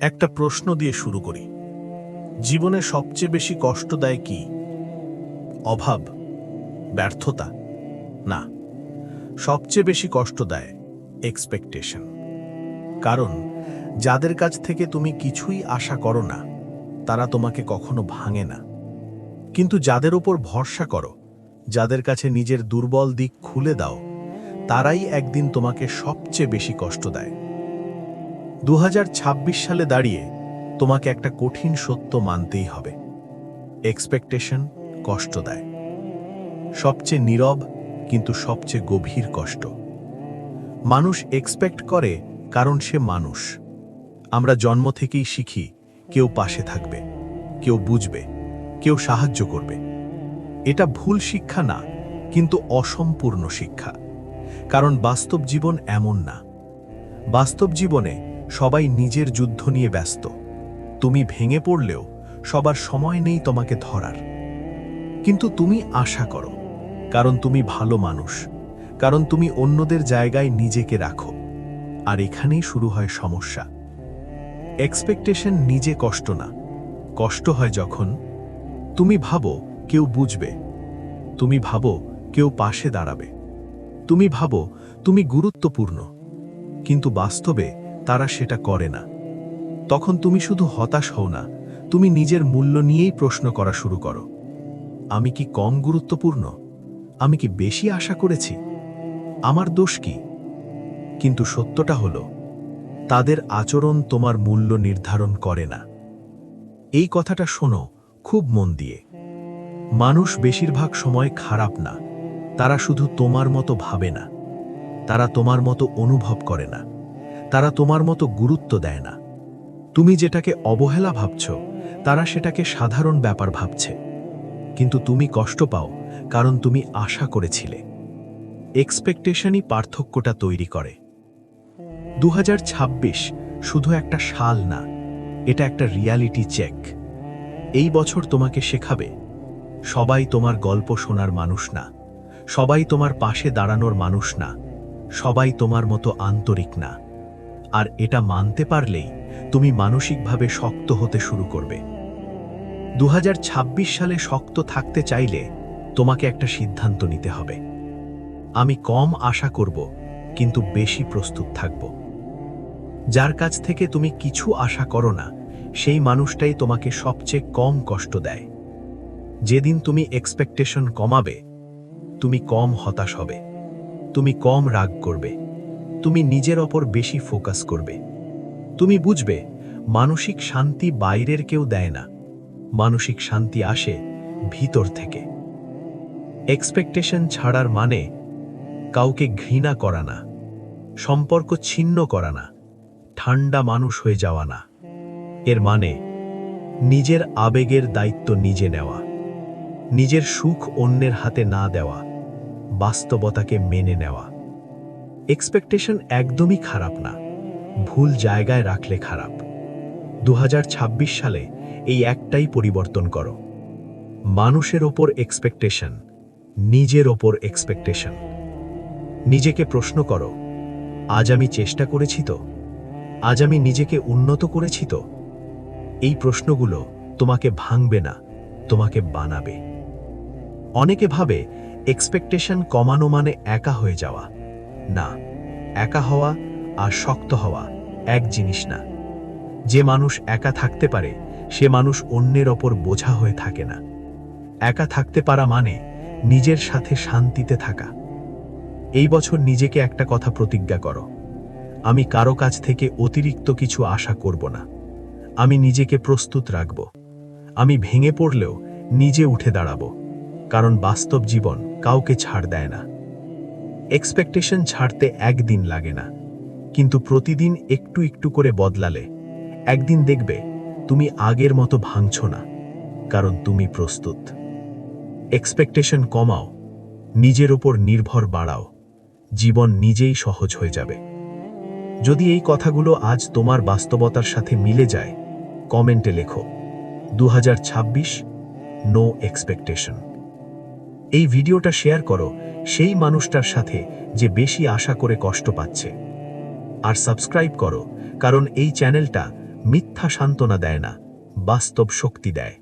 একটা প্রশ্ন দিয়ে শুরু করি। জীবনে সবচেয়ে বেশি কষ্ট দেয় কি? অভাব? ব্যর্থতা? না, সবচেয়ে বেশি কষ্ট দেয় এক্সপেকটেশন। কারণ যাদের কাছ থেকে তুমি কিছুই আশা করো না, তারা তোমাকে কখনো ভাঙে না। কিন্তু যাদের উপর ভরসা করো, যাদের কাছে নিজের দুর্বল দিক খুলে দাও, তারাই একদিন তোমাকে সবচেয়ে বেশি কষ্ট দেয়। 2026 সালে দাঁড়িয়ে তোমাকে একটা কঠিন সত্য মানতেই হবে। এক্সপেকটেশন কষ্ট দেয়। সবচেয়ে নীরব কিন্তু সবচেয়ে গভীর কষ্ট। মানুষ এক্সপেক্ট করে কারণ সে মানুষ। আমরা জন্ম থেকেই শিখি কেউ পাশে থাকবে, কেউ বুঝবে, কেউ সাহায্য করবে। এটা ভুল শিক্ষা না, কিন্তু অসম্পূর্ণ শিক্ষা। কারণ বাস্তব জীবন এমন না। বাস্তব জীবনে সবাই নিজের যুদ্ধ নিয়ে ব্যস্ত। তুমি ভেঙে পড়লেও সবার সময় নেই তোমাকে ধরার। কিন্তু তুমি আশা করো, কারণ তুমি ভালো মানুষ, কারণ তুমি অন্যদের জায়গায় নিজেকে রাখো। আর এখানেই শুরু হয় সমস্যা। এক্সপেকটেশন নিজে কষ্ট না, কষ্ট হয় যখন তুমি ভাবো কেউ বুঝবে, তুমি ভাবো কেউ পাশে দাঁড়াবে, তুমি ভাবো তুমি গুরুত্বপূর্ণ, কিন্তু বাস্তবে তারা সেটা করে না। তখন তুমি শুধু হতাশ হও না, তুমি নিজের মূল্য নিয়েই প্রশ্ন করা শুরু করো। আমি কি কম গুরুত্বপূর্ণ? আমি কি বেশি আশা করেছি? আমার দোষ কি? কিন্তু সত্যটা হলো, তাদের আচরণ তোমার মূল্য নির্ধারণ করে না। এই কথাটা শোনো খুব মন দিয়ে। মানুষ বেশিরভাগ সময় খারাপ না, তারা শুধু তোমার মতো ভাবে না, তারা তোমার মতো অনুভব করে না, তারা তোমার মতো গুরুত্ব দেয় না। তুমি যেটাকে অবহেলা ভাবছ, তারা সেটাকে সাধারণ ব্যাপার ভাবছে। কিন্তু তুমি কষ্ট পাও কারণ তুমি আশা করেছিলে। এক্সপেকটেশনই পার্থক্যটা তৈরি করে। 2026 শুধু একটা সাল না, এটা একটা রিয়ালিটি চেক। এই বছর তোমাকে শেখাবে, সবাই তোমার গল্প শোনার মানুষ না, সবাই তোমার পাশে দাঁড়ানোর মানুষ না, সবাই তোমার মতো আন্তরিক না। আর এটা মানতে পারলেই তুমি মানসিকভাবে শক্ত হতে শুরু করবে। 2026 সালে শক্ত থাকতে চাইলে তোমাকে একটা সিদ্ধান্ত নিতে হবে। আমি কম আশা করব, কিন্তু বেশি প্রস্তুত থাকব। যার কাছ থেকে তুমি কিছু আশা করো না, সেই মানুষটাই তোমাকে সবচেয়ে কম কষ্ট দেয়। যেদিন তুমি এক্সপেকটেশন কমাবে, তুমি কম হতাশ হবে, তুমি কম রাগ করবে, তুমি নিজের ওপর বেশি ফোকাস করবে। তুমি বুঝবে, মানসিক শান্তি বাইরের কেউ দেয় না, মানসিক শান্তি আসে ভিতর থেকে। এক্সপেকটেশন ছাড়ার মানে কাউকে ঘৃণা করা না, সম্পর্ক ছিন্ন করা না, ঠান্ডা মানুষ হয়ে যাওয়া না। এর মানে নিজের আবেগের দায়িত্ব নিজে নেওয়া, নিজের সুখ অন্যের হাতে না দেওয়া, বাস্তবতাকে মেনে নেওয়া। এক্সপেকটেশন একদমই খারাপ না, ভুল জায়গায় রাখলে খারাপ। 2026 সালে এই একটাই পরিবর্তন করো। মানুষের ওপর এক্সপেকটেশন, নিজের ওপর এক্সপেকটেশন। নিজেকে প্রশ্ন করো, আজ আমি চেষ্টা করেছি তো? আজ আমি নিজেকে উন্নত করেছি তো? এই প্রশ্নগুলো তোমাকে ভাঙবে না, তোমাকে বানাবে। অনেকে ভাবে এক্সপেকটেশন কমানো মানে একা হয়ে যাওয়া। না, একা হওয়া আর শক্ত হওয়া এক জিনিস না। যে মানুষ একা থাকতে পারে, সে মানুষ অন্যের ওপর বোঝা হয়ে থাকে না। একা থাকতে পারা মানে নিজের সাথে শান্তিতে থাকা। এই বছর নিজেকে একটা কথা প্রতিজ্ঞা করো, আমি কারো কাছ থেকে অতিরিক্ত কিছু আশা করব না। আমি নিজেকে প্রস্তুত রাখব। আমি ভেঙে পড়লেও নিজে উঠে দাঁড়াবো, কারণ বাস্তব জীবন কাউকে ছাড় দেয় না। এক্সপেকটেশন ছাড়তে একদিন লাগে না, কিন্তু প্রতিদিন একটু একটু করে বদলালে একদিন দেখবে তুমি আগের মতো ভাঙছ না, কারণ তুমি প্রস্তুত। এক্সপেকটেশন কমাও, নিজের ওপর নির্ভর বাড়াও, জীবন নিজেই সহজ হয়ে যাবে। যদি এই কথাগুলো আজ তোমার বাস্তবতার সাথে মিলে যায়, কমেন্টে লেখো 2026 নো এক্সপেকটেশন। এই ভিডিওটা শেয়ার করো সেই মানুষটার সাথে যে বেশি আশা করে কষ্ট পাচ্ছে। আর সাবস্ক্রাইব করো, কারণ এই চ্যানেলটা মিথ্যা সান্ত্বনা দেয় না, বাস্তব শক্তি দেয়।